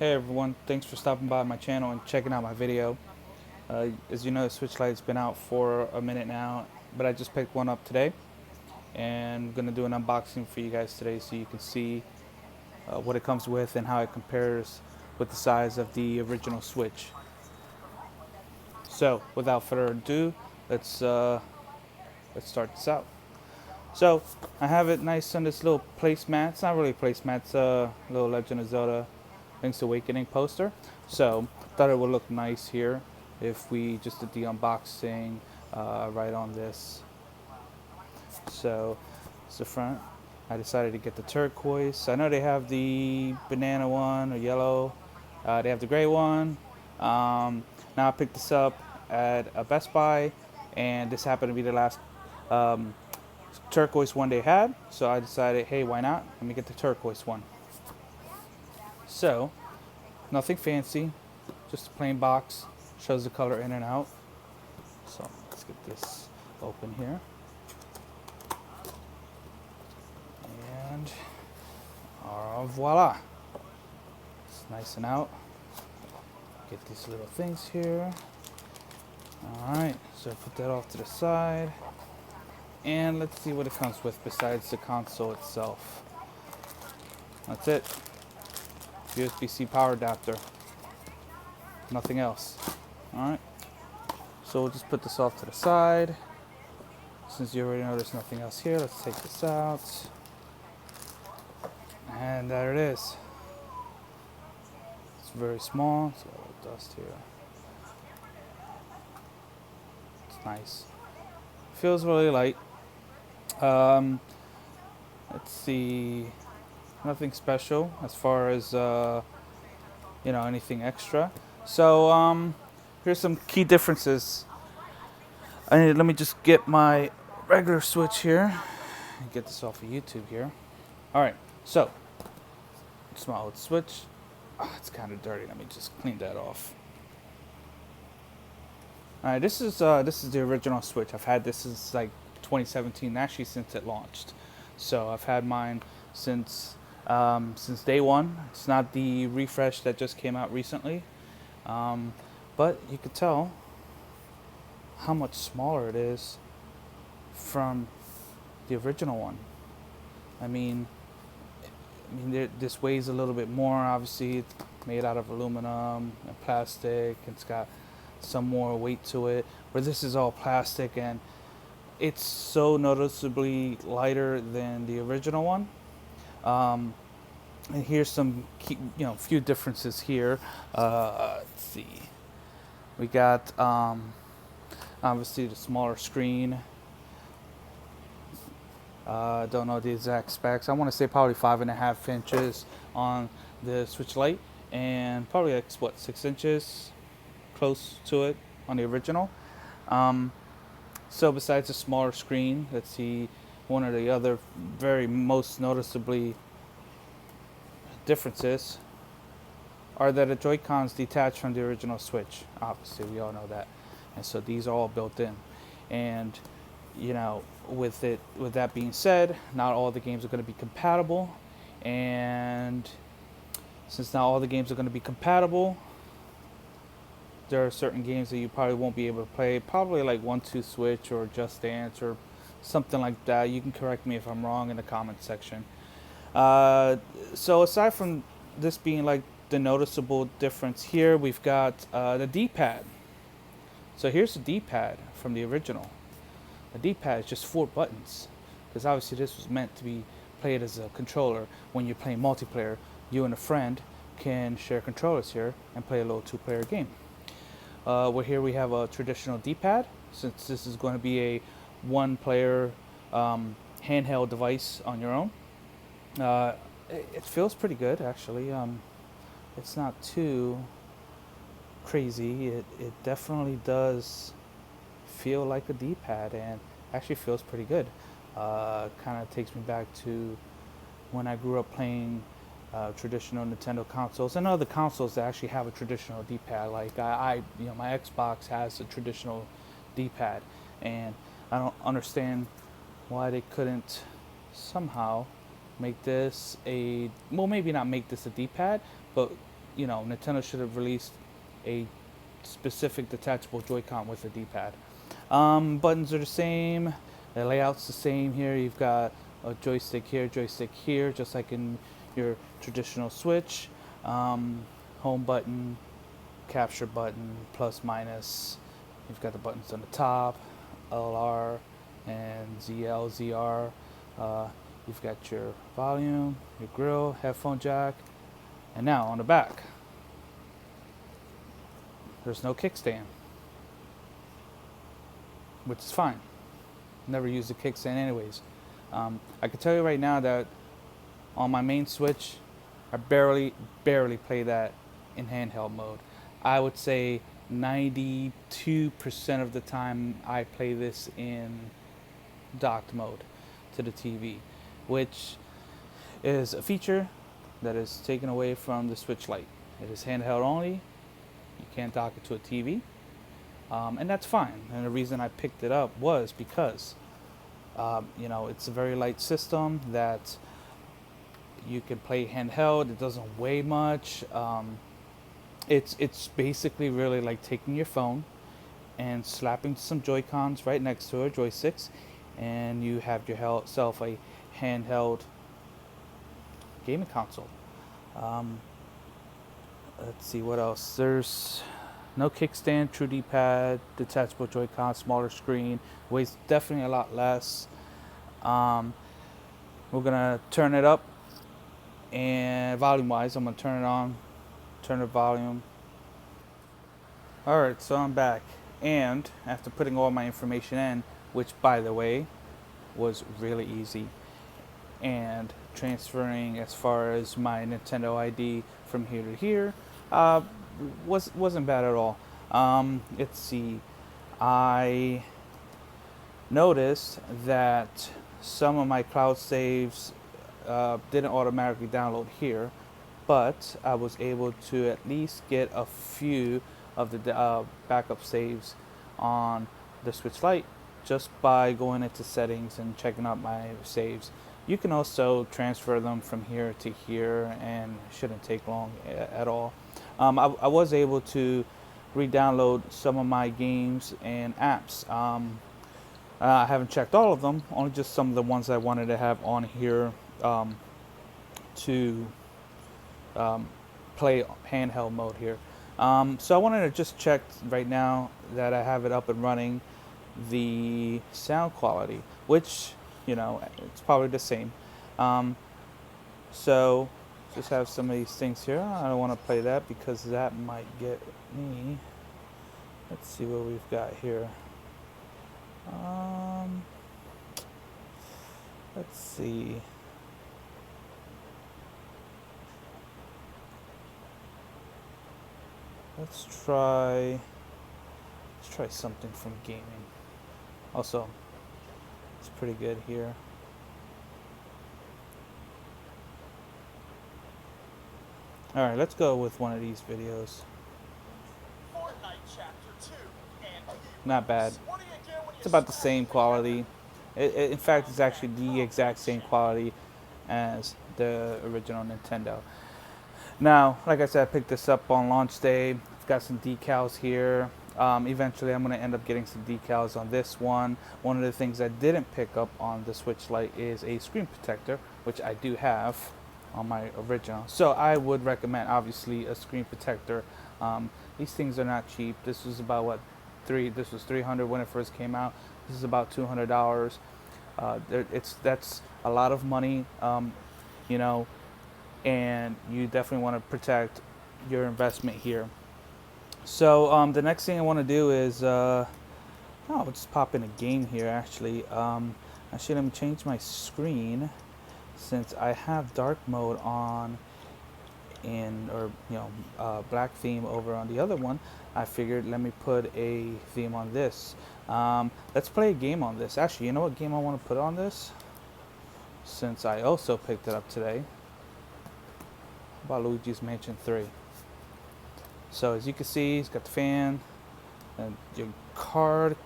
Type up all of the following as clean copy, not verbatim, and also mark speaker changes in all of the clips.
Speaker 1: Hey everyone, thanks for stopping by my channel and checking out my video. As you know, the Switch Lite's been out for a minute now, but I just picked one up today and I'm going to do an unboxing for you guys today so you can see what it comes with and how it compares with the size of the original Switch. So, without further ado, let's start this out. So, I have it nice on this little placemat. It's not really a placemat, it's a little Legend of Zelda Link's Awakening poster. So, thought it would look nice here if we just did the unboxing right on this. So, it's the front. I decided to get the turquoise. I know they have the banana one or yellow. They have the gray one. Now I picked this up at a Best Buy, and this happened to be the last um, turquoise one they had. So I decided, hey, why not? Let me get the turquoise one. So, nothing fancy, just a plain box. Shows the color in and out. So let's get this open here. And voila. It's nice and out. Get these little things here. Alright, so put that off to the side. And let's see what it comes with besides the console itself. That's it. USB-C power adapter. Nothing else. Alright. So we'll just put this off to the side. Since you already know there's nothing else here, let's take this out. And there it is. It's very small. It's got a little dust here. It's nice. Feels really light. Let's see. Nothing special as far as anything extra. So here's some key differences. Let me just get my regular Switch here and get this off of YouTube here. All right, so it's my old Switch. Oh, it's kind of dirty. Let me just clean that off. All right, this is the original Switch. I've had this since like 2017, actually since it launched. So I've had mine since day one. It's not the refresh that just came out recently, but you could tell how much smaller it is from the original one. I mean, this weighs a little bit more. Obviously, it's made out of aluminum and plastic. It's got some more weight to it. Where this is all plastic, and it's so noticeably lighter than the original one. And here's some key, few differences here. Let's see. We got obviously the smaller screen. Don't know the exact specs. I want to say probably 5.5 inches on the Switch Lite, and probably like 6 inches, close to it on the original. So besides the smaller screen, let's see, one of the other very most noticeably differences are that the Joy-Cons detach from the original Switch. Obviously, we all know that, and so these are all built in. And with that being said, not all the games are going to be compatible, and since not all the games are going to be compatible, there are certain games that you probably won't be able to play, probably like 1-2 Switch or Just Dance or something like that. You can correct me if I'm wrong in the comment section. So aside from this being like the noticeable difference here, we've got the D-pad. So here's the D-pad from the original. The D-pad is just 4 buttons, because obviously this was meant to be played as a controller. When you're playing multiplayer, you and a friend can share controllers here and play a little 2-player game. Where here we have a traditional D-pad, since this is going to be a 1-player handheld device on your own. It feels pretty good, actually. It's not too crazy. It definitely does feel like a D-pad, and actually feels pretty good. Kind of takes me back to when I grew up playing traditional Nintendo consoles and other consoles that actually have a traditional D-pad. Like my Xbox has a traditional D-pad, and I don't understand why they couldn't somehow make this maybe not make this a D-pad, but Nintendo should have released a specific detachable Joy-Con with a D-pad. Buttons are the same. The layout's the same here. You've got a joystick here, just like in your traditional Switch. Home button, capture button, plus, minus. You've got the buttons on the top, LR and ZL, ZR. You've got your volume, your grill, headphone jack, and now on the back, there's no kickstand, which is fine. Never used a kickstand anyways. I can tell you right now that on my main Switch, I barely play that in handheld mode. I would say 92% of the time I play this in docked mode to the TV, which is a feature that is taken away from the Switch Lite. It is handheld only. You can't dock it to a TV, and that's fine. And the reason I picked it up was because it's a very light system that you can play handheld. It doesn't weigh much. It's basically really like taking your phone and slapping some Joy-Cons right next to it, joysticks, and you have yourself a handheld gaming console. Let's see what else. There's no kickstand, true D-pad, detachable Joy-Con, smaller screen, weighs definitely a lot less. We're gonna turn it up, and volume-wise, I'm gonna turn it on, turn the volume. Alright, so I'm back, and after putting all my information in, which by the way was really easy, and transferring as far as my Nintendo ID from here to here wasn't bad at all. Let's see, I noticed that some of my cloud saves didn't automatically download here, but I was able to at least get a few of the backup saves on the Switch Lite just by going into settings and checking out my saves. You can also transfer them from here to here, and it shouldn't take long at all. I was able to re-download some of my games and apps. I haven't checked all of them, only just some of the ones I wanted to have on here to play handheld mode here. So I wanted to just check right now that I have it up and running, the sound quality, which it's probably the same. So just have some of these things here. I don't want to play that because that might get me. Let's see what we've got here. Let's see. Let's try something from gaming. Also, it's pretty good here. All right, let's go with one of these videos. Not bad. It's about the same quality. In fact, it's actually the exact same quality as the original Nintendo. Now, like I said, I picked this up on launch day. I've got some decals here. Eventually, I'm going to end up getting some decals on this one. One of the things I didn't pick up on the Switch Lite is a screen protector, which I do have on my original. So I would recommend, obviously, a screen protector. These things are not cheap. This was about this was $300 when it first came out. This is about $200. That's a lot of money, and you definitely want to protect your investment here. So the next thing I want to do is, I'll just pop in a game here. Actually, let me change my screen since I have dark mode on black theme over on the other one. I figured let me put a theme on this. Let's play a game on this. Actually, you know what game I want to put on this? Since I also picked it up today. How about Luigi's Mansion 3? So as you can see, it's got the fan and your card,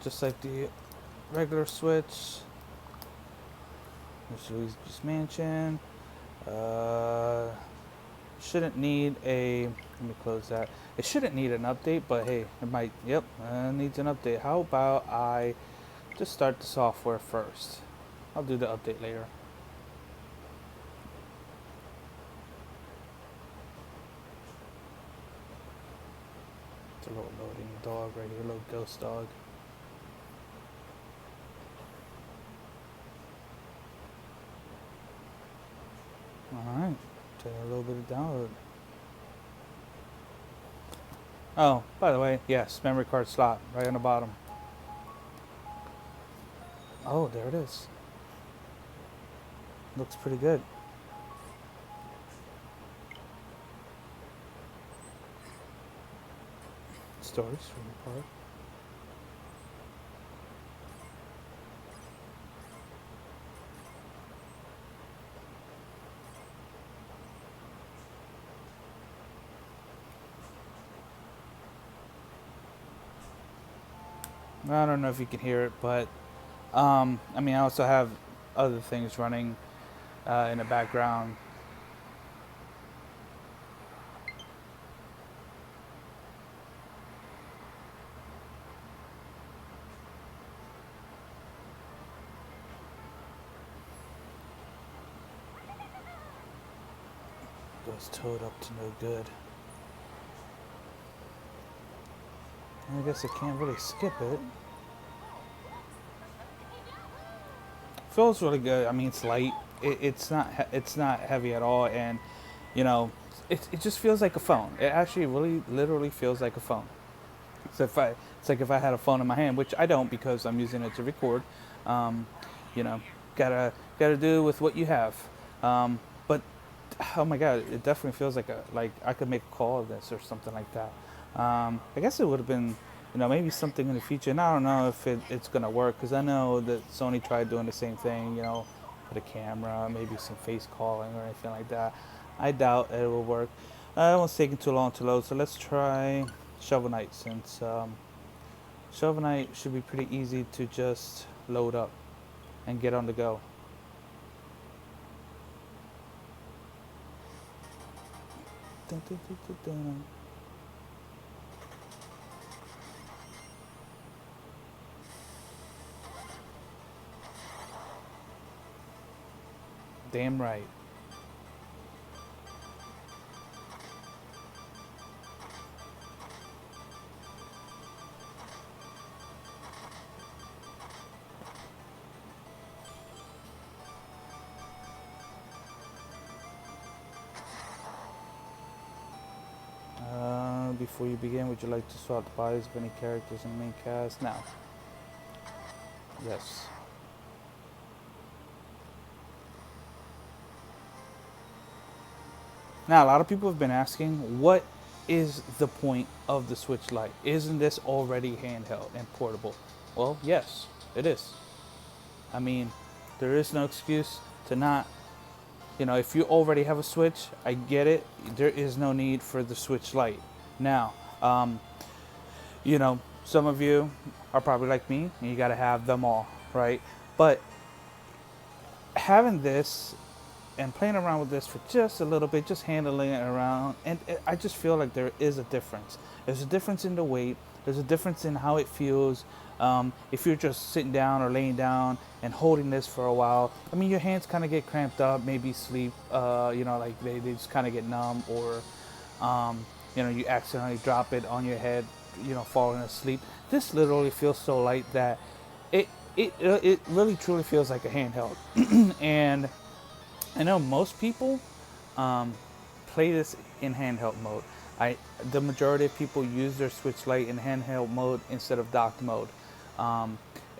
Speaker 1: just like the regular Switch. There's Luigi's Mansion. shouldn't need a, let me close that. It shouldn't need an update, but hey, it might, yep, needs an update. How about I just start the software first? I'll do the update later. It's a little loading dog right here, a little ghost dog. Alright, take a little bit of download. Oh, by the way, yes, memory card slot right on the bottom. Oh, there it is. Looks pretty good. Storage for the part. I don't know if you can hear it, but I mean, I also have other things running in the background. Goes towed up to no good. I guess I can't really skip it. Feels really good. I mean, it's light. It's not heavy at all, and you know, it just feels like a phone. It actually really literally feels like a phone. So it's like if I had a phone in my hand, which I don't because I'm using it to record. Um, you know, gotta do with what you have. But oh my god, it definitely feels like I could make a call of this or something like that. I guess it would have been, you know, maybe something in the future. And I don't know if it's gonna work because I know that Sony tried doing the same thing. You know, put a camera, maybe some face calling or anything like that. I doubt it will work. It was taking too long to load, so let's try Shovel Knight since Shovel Knight should be pretty easy to just load up and get on the go. Dun, dun, dun, dun, dun. Damn right. Before you begin, would you like to swap the bodies of any characters in the main cast? Now. Yes. Now, a lot of people have been asking, what is the point of the Switch Lite? Isn't this already handheld and portable? Well, yes, it is. I mean, there is no excuse to not, you know, if you already have a Switch, I get it. There is no need for the Switch Lite. Now, you know, some of you are probably like me, and you got to have them all, right? But having this and playing around with this for just a little bit, just handling it around, and I just feel like there is a difference. There's a difference in the weight. There's a difference in how it feels. If you're just sitting down or laying down and holding this for a while, I mean, your hands kind of get cramped up, maybe sleep, you know, like they just kind of get numb, or, you know, you accidentally drop it on your head, you know, falling asleep. This literally feels so light that it really truly feels like a handheld. And I know most people play this in handheld mode. The majority of people use their Switch Lite in handheld mode instead of docked mode.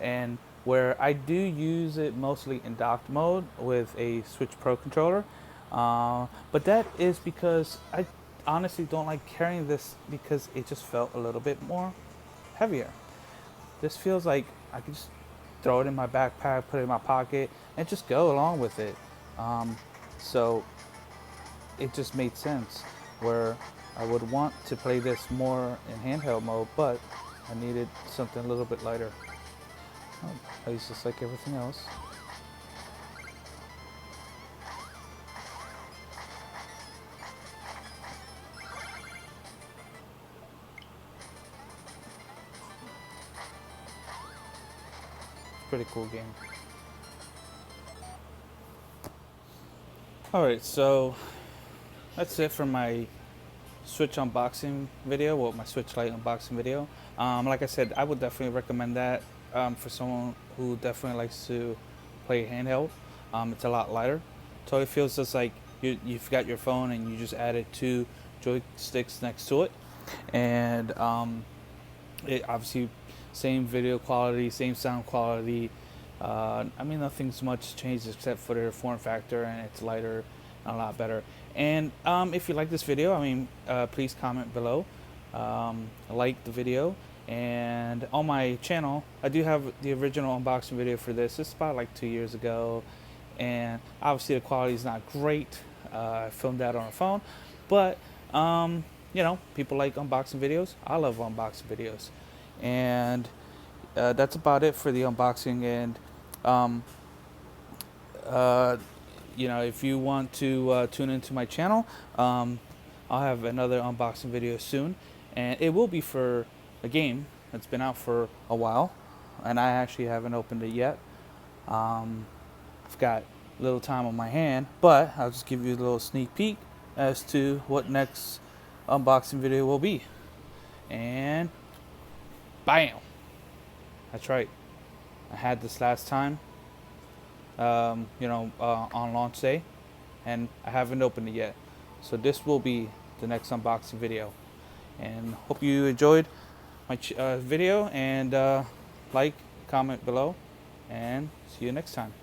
Speaker 1: And where I do use it mostly in docked mode with a Switch Pro controller. But that is because I honestly don't like carrying this because it just felt a little bit more heavier. This feels like I could just throw it in my backpack, put it in my pocket, and just go along with it. So it just made sense where I would want to play this more in handheld mode, but I needed something a little bit lighter. Oh, plays just like everything else. pretty cool game. Alright, so that's it for my Switch unboxing video, well, my Switch Lite unboxing video. Like I said, I would definitely recommend that for someone who definitely likes to play handheld. It's a lot lighter. So it feels just like you've got your phone and you just added two joysticks next to it. And it obviously same video quality, same sound quality. I mean, nothing's much changed except for the form factor, and it's lighter, a lot better. And if you like this video, I mean, please comment below, like the video, and on my channel, I do have the original unboxing video for this. It's about like 2 years ago, and obviously the quality is not great. I filmed that on a phone, but you know, people like unboxing videos. I love unboxing videos, and that's about it for the unboxing. And you know, if you want to tune into my channel, I'll have another unboxing video soon, and it will be for a game that's been out for a while, and I actually haven't opened it yet. I've got a little time on my hand, but I'll just give you a little sneak peek as to what next unboxing video will be. And bam! That's right. I had this last time, you know, on launch day, and I haven't opened it yet. So this will be the next unboxing video. And hope you enjoyed my video, and like, comment below, and see you next time.